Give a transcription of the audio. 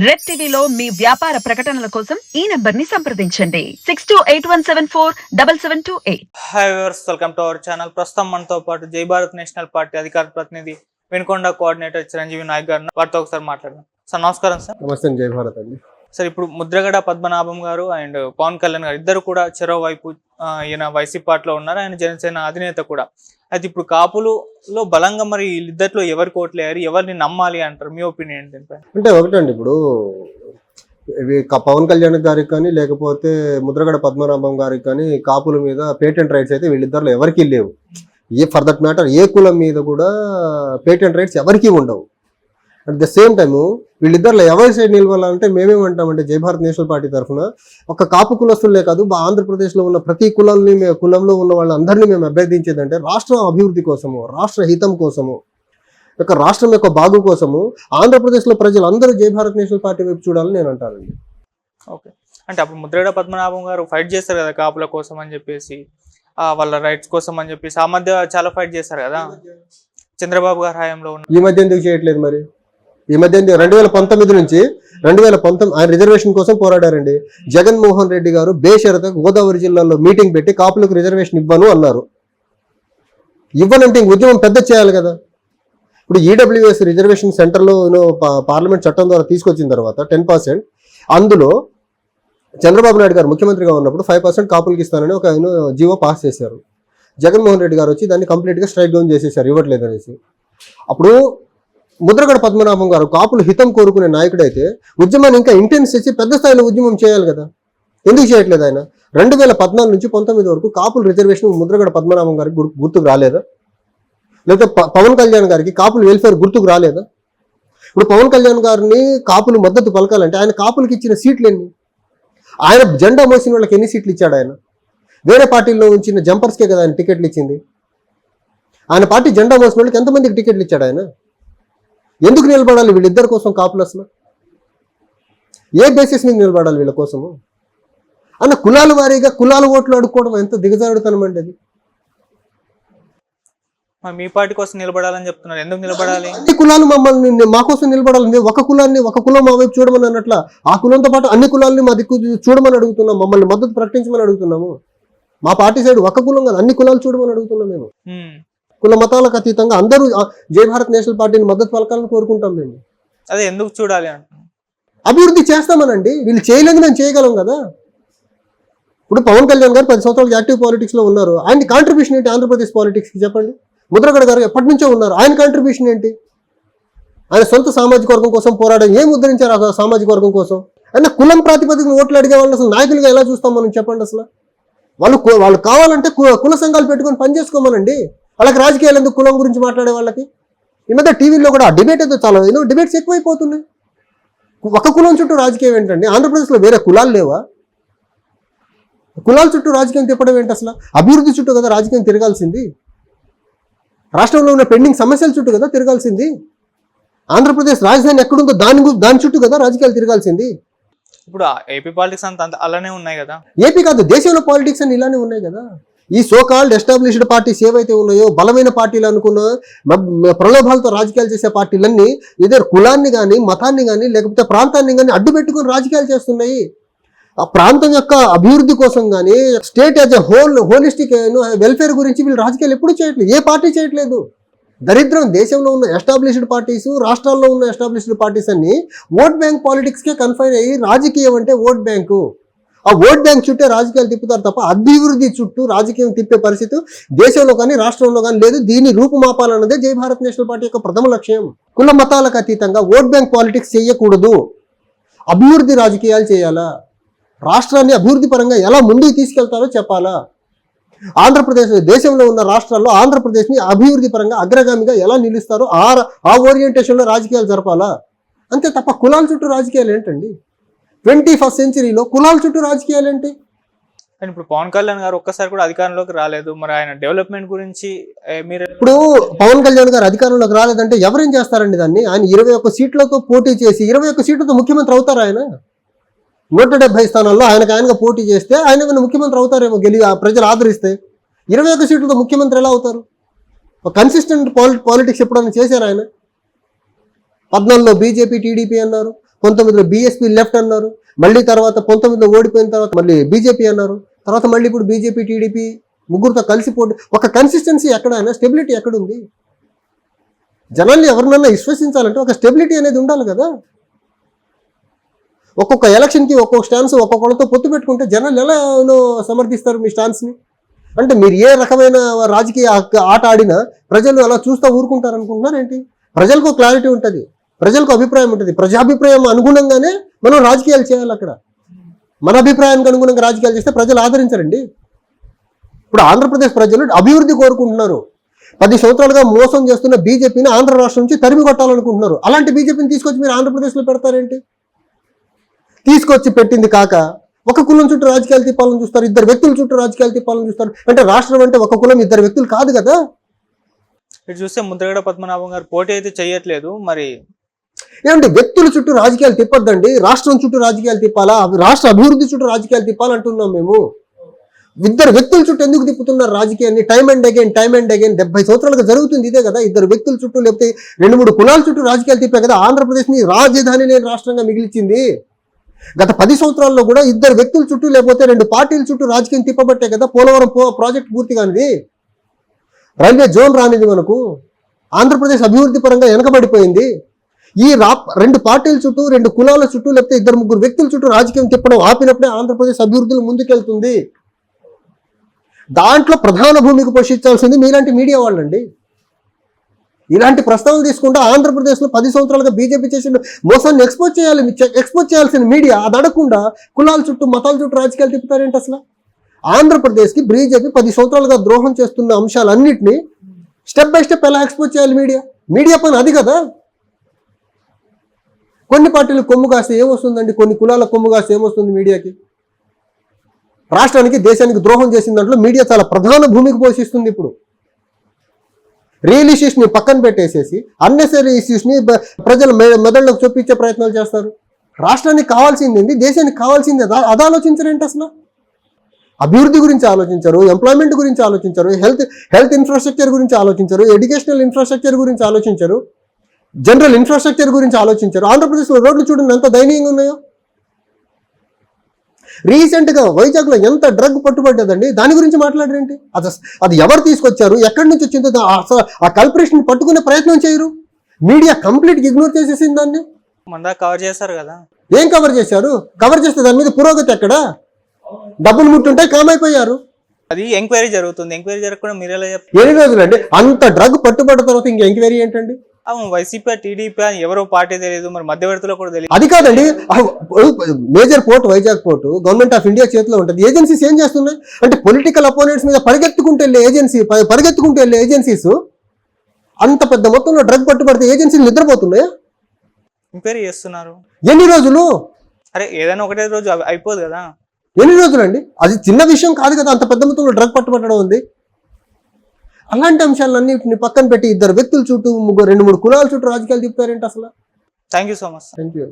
Red టీవీలో మీ వ్యాపార ప్రకటనల కోసం ఈ నంబర్ ని సంప్రదించండి 6281747728. Hi viewers, welcome to our channel. ప్రస్తుతం మనతో పాటు జై భారత్ నేషనల్ పార్టీ అధికార ప్రతినిధి వినుకొండ కోఆర్డినేటర్ చిరంజీవి నాయక్ గారు వారితో ఒకసారి మాట్లాడదాం. సార్ నమస్కారం. సార్ నమస్తే. జై భారత్ అండి. సార్, ఇప్పుడు ముద్రగడ పద్మనాభం గారు అండ్ పవన్ కళ్యాణ్ గారు ఇద్దరు కూడా చెరో వైపు, ఈయన వైసీపీ పార్టీలో ఉన్నారు, ఆయన జనసేన అధినేత కూడా. అయితే ఇప్పుడు కాపులలో బలంగా మరి వీళ్ళిద్దరిలో ఎవరికి ఓట్లేయారు, ఎవరిని నమ్మాలి అంటారు? మీ ఒపీనియన్ దీనిపై? అంటే ఒకటండి, ఇప్పుడు ఇవి పవన్ కళ్యాణ్ గారికి కానీ లేకపోతే ముద్రగడ పద్మనాభం గారికి కానీ కాపుల మీద పేటెంట్ రైట్స్ అయితే వీళ్ళిద్దరిలో ఎవరికి లేవు. ఫర్ దట్ మ్యాటర్ ఏ కులం మీద కూడా పేటెంట్ రైట్స్ ఎవరికి ఉండవు. అట్ ద సేమ్ టైము వీళ్ళిద్దరిలో ఎవరి సైడ్ నిలవాలంటే మేమేమంటామంటే జై భారత్ నేషనల్ పార్టీ తరఫున ఒక కాపు కులస్తులే కాదు, ఆంధ్రప్రదేశ్లో ఉన్న ప్రతి కులంలో ఉన్న వాళ్ళందరినీ మేము అభ్యర్థించేదంటే రాష్ట్ర అభివృద్ధి కోసము, రాష్ట్ర హితం కోసము, రాష్ట్రం యొక్క బాగు కోసము ఆంధ్రప్రదేశ్లో ప్రజలందరూ జై భారత్ నేషనల్ పార్టీ వైపు చూడాలని నేను అంటానండి. ఓకే, అంటే అప్పుడు ముద్రగడ పద్మనాభం గారు ఫైట్ చేస్తారు కదా కాపుల కోసం అని చెప్పేసి, వాళ్ళ రైట్స్ కోసం అని చెప్పేసి ఆ మధ్య చాలా ఫైట్ చేస్తారు కదా చంద్రబాబు గారి హయాంలో. ఈ మధ్య ఎందుకు చేయట్లేదు? మరి ఈ మధ్య 2019 నుంచి 2019 ఆయన రిజర్వేషన్ కోసం పోరాడారండి. జగన్మోహన్ రెడ్డి గారు బేషరత గోదావరి జిల్లాలో మీటింగ్ పెట్టి కాపులకు రిజర్వేషన్ ఇవ్వను అన్నారు. ఇవ్వనంటే ఉద్యమం పెద్ద చేయాలి కదా. ఇప్పుడు ఈడబ్ల్యూఎస్ రిజర్వేషన్ సెంటర్లో పార్లమెంట్ చట్టం ద్వారా తీసుకొచ్చిన తర్వాత 10%, అందులో చంద్రబాబు నాయుడు గారు ముఖ్యమంత్రిగా ఉన్నప్పుడు 5% కాపులకి ఇస్తానని ఒక జీవో పాస్ చేశారు. జగన్మోహన్ రెడ్డి గారు వచ్చి దాన్ని కంప్లీట్గా స్ట్రైక్ డౌన్ చేసేసారు, ఇవ్వట్లేదు అనేసి. అప్పుడు ముద్రగడ పద్మనాభం గారు కాపులు హితం కోరుకునే నాయకుడైతే ఉద్యమాన్ని ఇంకా ఇంటెన్స్ చేసి పెద్ద స్థాయిలో ఉద్యమం చేయాలి కదా. ఎందుకు చేయట్లేదు ఆయన? 2014 నుంచి 19 వరకు కాపుల రిజర్వేషన్ ముద్రగడ పద్మనాభం గారికి గుర్తుకు రాలేదా? లేకపోతే పవన్ కళ్యాణ్ గారికి కాపుల వెల్ఫేర్ గుర్తుకు రాలేదా? ఇప్పుడు పవన్ కళ్యాణ్ గారిని కాపులు మద్దతు పలకాలంటే ఆయన కాపులకి ఇచ్చిన సీట్లు ఎన్ని? ఆయన జెండా మోసిన వాళ్ళకి ఎన్ని సీట్లు ఇచ్చాడు? ఆయన వేరే పార్టీల్లో ఉంచిన జంపర్స్కే కదా ఆయన టికెట్లు ఇచ్చింది. ఆయన పార్టీ జెండా మోసిన వాళ్ళకి ఎంతమందికి టికెట్లు ఇచ్చాడు ఆయన? ఎందుకు నిలబడాలి వీళ్ళిద్దరి కోసం కాపులు? అసలు ఏ బేసిస్ మీద నిలబడాలి వీళ్ళ కోసము? అన్న కులాల వారీగా కులాల ఓట్లు అడుక్కోవడం ఎంత దిగజారుతనమండి అది. మీ పార్టీ కోసం నిలబడాలని చెప్తున్నారు, ఎందుకు నిలబడాలి? అన్ని కులాలు మమ్మల్ని మా కోసం నిలబడాలి. మేము ఒక కులాన్ని ఒక కులం మా వైపు చూడమని అన్నట్ల ఆ కులంతో పాటు అన్ని కులాలని మా దిక్కు చూడమని అడుగుతున్నాం, మమ్మల్ని మద్దతు ప్రకటించమని అడుగుతున్నాము. మా పార్టీ సైడ్ ఒక కులం కాదు, అన్ని కులాలు చూడమని అడుగుతున్నాం. మేము కుల మతాలకు అతీతంగా అందరూ జై భారత్ నేషనల్ పార్టీని మద్దతు పలకాలని కోరుకుంటాం. మేము అదే ఎందుకు చూడాలి అంటున్నాం? అభివృద్ధి చేస్తామనండి. వీళ్ళు చేయలేదు, మేము చేయగలం కదా. ఇప్పుడు పవన్ కళ్యాణ్ గారు 10 సంవత్సరాలు యాక్టివ్ పాలిటిక్స్ లో ఉన్నారు. ఆయన కాంట్రిబ్యూషన్ ఏంటి ఆంధ్రప్రదేశ్ పాలిటిక్స్ కి చెప్పండి? ముద్రగడ గారు ఎప్పటి నుంచో ఉన్నారు, ఆయన కాంట్రిబ్యూషన్ ఏంటి? ఆయన సొంత సామాజిక వర్గం కోసం పోరాడడం ఏం ఉద్ధరించారు ఆ సామాజిక వర్గం కోసం? అయినా కులం ప్రాతిపదికన ఓట్లు అడిగే వాళ్ళు అసలు నాయకులుగా ఎలా చూస్తాం మనం? చెప్పండి. అసలు వాళ్ళు కావాలంటే కుల సంఘాలు పెట్టుకొని పని చేసుకోమనండి. వాళ్ళకి రాజకీయాలు ఎందుకు? కులం గురించి మాట్లాడే వాళ్ళకి ఈ మధ్య టీవీలో కూడా డిబేట్ అయితే చాలా డిబేట్స్ ఎక్కువైపోతున్నాయి. ఒక కులం చుట్టూ రాజకీయం ఏంటండి? ఆంధ్రప్రదేశ్లో వేరే కులాలు లేవా? కులాల చుట్టూ రాజకీయం తిప్పడం ఏంటి? అసలు అభివృద్ధి చుట్టూ కదా రాజకీయం తిరగాల్సింది. రాష్ట్రంలో ఉన్న పెండింగ్ సమస్యల చుట్టూ కదా తిరగాల్సింది. ఆంధ్రప్రదేశ్ రాజధాని ఎక్కడుందో దాని చుట్టూ కదా రాజకీయాలు తిరగాల్సింది. ఇప్పుడు ఏపీ పాలిటిక్స్ అంత అలానే ఉన్నాయి కదా. ఏపీ కాదు, దేశంలో పాలిటిక్స్ అని ఇలానే ఉన్నాయి కదా. ఈ సోకాల్డ్ ఎస్టాబ్లిష్డ్ పార్టీస్ ఏవైతే ఉన్నాయో, బలమైన పార్టీలు అనుకున్న ప్రలోభాలతో రాజకీయాలు చేసే పార్టీలన్నీ ఇదే కులాన్ని కానీ మతాన్ని కానీ లేకపోతే ప్రాంతాన్ని కానీ అడ్డు పెట్టుకుని రాజకీయాలు చేస్తున్నాయి. ఆ ప్రాంతం యొక్క అభివృద్ధి కోసం కానీ state as a holistic welfare గురించి వీళ్ళు రాజకీయాలు ఎప్పుడు చేయట్లేదు. ఏ పార్టీ చేయట్లేదు. దరిద్రం. దేశంలో ఉన్న ఎస్టాబ్లిష్డ్ పార్టీస్, రాష్ట్రాల్లో ఉన్న ఎస్టాబ్లిష్డ్ పార్టీస్ అన్ని ఓట్ బ్యాంక్ పాలిటిక్స్కే కన్ఫైన్ అయ్యి, రాజకీయం అంటే ఓట్ బ్యాంకు, ఆ ఓట్ బ్యాంక్ చుట్టే రాజకీయాలు తిప్పుతారు తప్ప అభివృద్ధి చుట్టూ రాజకీయం తిప్పే పరిస్థితి దేశంలో కానీ రాష్ట్రంలో కానీ లేదు. దీన్ని రూపుమాపాలన్నదే జై భారత్ నేషనల్ పార్టీ యొక్క ప్రథమ లక్ష్యం. కుల మతాలకు అతీతంగా ఓట్ బ్యాంక్ పాలిటిక్స్ చేయకూడదు, అభివృద్ధి రాజకీయాలు చేయాలా, రాష్ట్రాన్ని అభివృద్ధి పరంగా ఎలా ముందుకు తీసుకెళ్తారో చెప్పాలా, ఆంధ్రప్రదేశ్ దేశంలో ఉన్న రాష్ట్రాల్లో ఆంధ్రప్రదేశ్ని అభివృద్ధి పరంగా అగ్రగామిగా ఎలా నిలుస్తారో ఆ ఓరియంటేషన్లో రాజకీయాలు జరపాలా. అంతే తప్ప కులాల చుట్టూ రాజకీయాలు ఏంటండి? 21st సెంచరీలో కులాల చుట్టూ రాజకీయాలు ఏంటి? కానీ ఇప్పుడు పవన్ కళ్యాణ్ గారు ఒక్కసారి కూడా అధికారంలోకి రాలేదు. మరి ఆయన డెవలప్మెంట్ గురించి మీరు ఇప్పుడు పవన్ కళ్యాణ్ గారు అధికారంలోకి రాలేదంటే ఎవరేం చేస్తారండి దాన్ని? ఆయన 21 సీట్లతో పోటీ చేసి 21 సీట్లతో ముఖ్యమంత్రి అవుతారు. ఆయన 170 స్థానాల్లో ఆయనగా పోటీ చేస్తే ఆయన ముఖ్యమంత్రి అవుతారేమో, ప్రజలు ఆదరిస్తే. 21 సీట్లతో ముఖ్యమంత్రి ఎలా అవుతారు? కన్సిస్టెంట్ పాలిటిక్స్ ఎప్పుడైనా చేశారు ఆయన? 14లో బీజేపీ టీడీపీ అన్నారు, 19లో బీఎస్పీ లెఫ్ట్ అన్నారు, మళ్ళీ తర్వాత 19లో ఓడిపోయిన తర్వాత మళ్ళీ బీజేపీ అన్నారు, తర్వాత మళ్ళీ ఇప్పుడు బీజేపీ టీడీపీ ముగ్గురుతో కలిసి పోటీ. ఒక కన్సిస్టెన్సీ ఎక్కడైనా, స్టెబిలిటీ ఎక్కడుంది? జనాల్ని ఎవరినన్నా విశ్వసించాలంటే ఒక స్టెబిలిటీ అనేది ఉండాలి కదా. ఒక్కొక్క ఎలక్షన్కి ఒక్కొక్క స్టాన్స్ ఒక్కొక్కళ్ళతో పొత్తు పెట్టుకుంటే జనాలు ఎలా సమర్థిస్తారు మీ స్టాన్స్ని? అంటే మీరు ఏ రకమైన రాజకీయ ఆట ఆడినా ప్రజలు అలా చూస్తూ ఊరుకుంటారు అనుకుంటున్నారు ఏంటి? ప్రజలకు క్లారిటీ ఉంటుంది, ప్రజలకు అభిప్రాయం ఉంటుంది. ప్రజాభిప్రాయం అనుగుణంగానే మనం రాజకీయాలు చేయాలి. అక్కడ మన అభిప్రాయానికి అనుగుణంగా రాజకీయాలు చేస్తే ప్రజలు ఆదరించరండి. ఇప్పుడు ఆంధ్రప్రదేశ్ ప్రజలు అభివృద్ధి కోరుకుంటున్నారు. 10 సంవత్సరాలుగా మోసం చేస్తున్న బీజేపీని ఆంధ్ర రాష్ట్రం నుంచి తరిమి కొట్టాలనుకుంటున్నారు. అలాంటి బీజేపీని తీసుకొచ్చి మీరు ఆంధ్రప్రదేశ్లో పెడతారేంటి? తీసుకొచ్చి పెట్టింది కాక ఒక కులం చుట్టూ రాజకీయాలు తిప్పాలని చూస్తారు, 2 వ్యక్తుల చుట్టూ రాజకీయాలు తిప్పాలని చూస్తారు. అంటే రాష్ట్రం అంటే ఒక కులం 2 వ్యక్తులు కాదు కదా. ఇటు చూస్తే ముద్రగడ పద్మనాభం గారు పోటీ అయితే చేయట్లేదు. మరి ఏమంటే వ్యక్తుల చుట్టూ రాజకీయాలు తిప్పొద్దండి, రాష్ట్రం చుట్టూ రాజకీయాలు తిప్పాలా, రాష్ట్ర అభివృద్ధి చుట్టూ రాజకీయాలు తిప్పాలంటున్నాం మేము. 2 వ్యక్తుల చుట్టూ ఎందుకు తిప్పుతున్నారు రాజకీయాన్ని? టైమ్ అండ్ అగైన్ 70 సంవత్సరాలుగా జరుగుతుంది ఇదే కదా. 2 వ్యక్తుల చుట్టూ లేకపోతే 2-3 కులాల చుట్టూ రాజకీయాలు తిప్పే కదా ఆంధ్రప్రదేశ్ని రాజధాని లేని రాష్ట్రంగా మిగిలిచింది. గత 10 సంవత్సరాల్లో కూడా 2 వ్యక్తుల చుట్టూ లేకపోతే 2 పార్టీల చుట్టూ రాజకీయం తిప్పబట్టే కదా పోలవరం ప్రాజెక్ట్ పూర్తి కానిది, రైల్వే జోన్ రానిది, మనకు ఆంధ్రప్రదేశ్ అభివృద్ధి పరంగా వెనకబడిపోయింది. ఈ 2 పార్టీల చుట్టూ 2 కులాల చుట్టూ లేకపోతే 2-3 వ్యక్తుల చుట్టూ రాజకీయం తిప్పడం ఆపినప్పుడే ఆంధ్రప్రదేశ్ అభివృద్ధిలో ముందుకెళ్తుంది. దాంట్లో ప్రధాన భూమికి పోషించాల్సింది మీలాంటి మీడియా వాళ్ళండి. ఇలాంటి ప్రస్తావన తీసుకుంటే ఆంధ్రప్రదేశ్లో 10 సంవత్సరాలుగా బీజేపీ చేసిన మోసాన్ని ఎక్స్పోజ్ చేయాల్సిన మీడియా అది అడగకుండా కులాల చుట్టూ మతాల చుట్టూ రాజకీయాలు తిప్పుతారేంటి? అసలు ఆంధ్రప్రదేశ్కి బీజేపీ 10 సంవత్సరాలుగా ద్రోహం చేస్తున్న అంశాలన్నింటినీ స్టెప్ బై స్టెప్ ఎలా ఎక్స్పోజ్ చేయాలి? మీడియా పని అది కదా. కొన్ని పార్టీలు కొమ్ము కాస్తే ఏమొస్తుందండి, కొన్ని కులాల కొమ్ము కాస్తే ఏమొస్తుంది మీడియాకి? రాష్ట్రానికి దేశానికి ద్రోహం చేసిన దాంట్లో మీడియా చాలా ప్రధాన భూమికి పోషిస్తుంది. ఇప్పుడు రియల్ ఇష్యూస్ని పక్కన పెట్టేసేసి అన్నెసరీ ఇష్యూస్ని ప్రజల మెదళ్ళకు చొప్పించే ప్రయత్నాలు చేస్తారు. రాష్ట్రానికి కావాల్సింది ఏంటి, దేశానికి కావాల్సింది అది ఆలోచించరేంటి? అసలు అభివృద్ధి గురించి ఆలోచించరు, ఎంప్లాయ్మెంట్ గురించి ఆలోచించరు, హెల్త్ ఇన్ఫ్రాస్ట్రక్చర్ గురించి ఆలోచించరు, ఎడ్యుకేషనల్ ఇన్ఫ్రాస్ట్రక్చర్ గురించి ఆలోచించరు, జనరల్ ఇన్ఫ్రాస్ట్రక్చర్ గురించి ఆలోచించరు. ఆంధ్రప్రదేశ్లో రోడ్లు చూడండి ఎంత దయనీయంగా ఉన్నాయో. రీసెంట్గా వైజాగ్లో ఎంత డ్రగ్ పట్టుబడ్డదండి, దాని గురించి మాట్లాడరేంటి? అది ఎవరు తీసుకొచ్చారు, ఎక్కడి నుంచి వచ్చిందో ఆ కల్పరేషన్ పట్టుకునే ప్రయత్నం చేయరు. మీడియా కంప్లీట్గా ఇగ్నోర్ చేసేసింది దాన్ని. మన కవర్ చేస్తారు కదా. ఏం కవర్ చేశారు? కవర్ చేస్తే దాని మీద పురోగతి ఎక్కడ? డబ్బులు ముట్టుంటే కామైపోయారు. అది ఎంక్వైరీ జరుగుతుంది, ఎంక్వైరీ జరగకుండా మీరు ఎలా చెప్తారు? ఎన్ని రోజులండి అంత డ్రగ్ పట్టుబడ్డ తర్వాత ఇంక ఎంక్వైరీ ఏంటండి? అవును, వైసీపీ టీడీపీ అని ఎవరో పార్టీ తెలియదు, మరి మధ్యవర్తిలో కూడా తెలియదు. అది కాదండి, major port Vizag port government of India చేతిలో ఉంటుంది. ఏజెన్సీస్ ఏం చేస్తున్నాయి అంటే పొలిటికల్ అపోనెంట్స్ మీద పరిగెత్తుకుంటూ వెళ్ళే ఏజెన్సీస్ అంత పెద్ద మొత్తంలో డ్రగ్ పట్టుబడితే ఏజెన్సీలు నిద్రపోతున్నాయా? ఎంక్వైరీ చేస్తున్నారు. ఎన్ని రోజులు? అరే ఏదైనా ఒకటే రోజు అయిపోదు కదా. ఎన్ని రోజులండి? అది చిన్న విషయం కాదు కదా, అంత పెద్ద మొత్తంలో డ్రగ్ పట్టుబట్టడం ఉంది. అలాంటి అంశాలన్నింటిని పక్కన పెట్టి 2 వ్యక్తుల చుట్టూ 2-3 కులాల చుట్టూ రాజకీయాలు తిప్పుతారేంటి అసలు? Thank you so much. Thank you.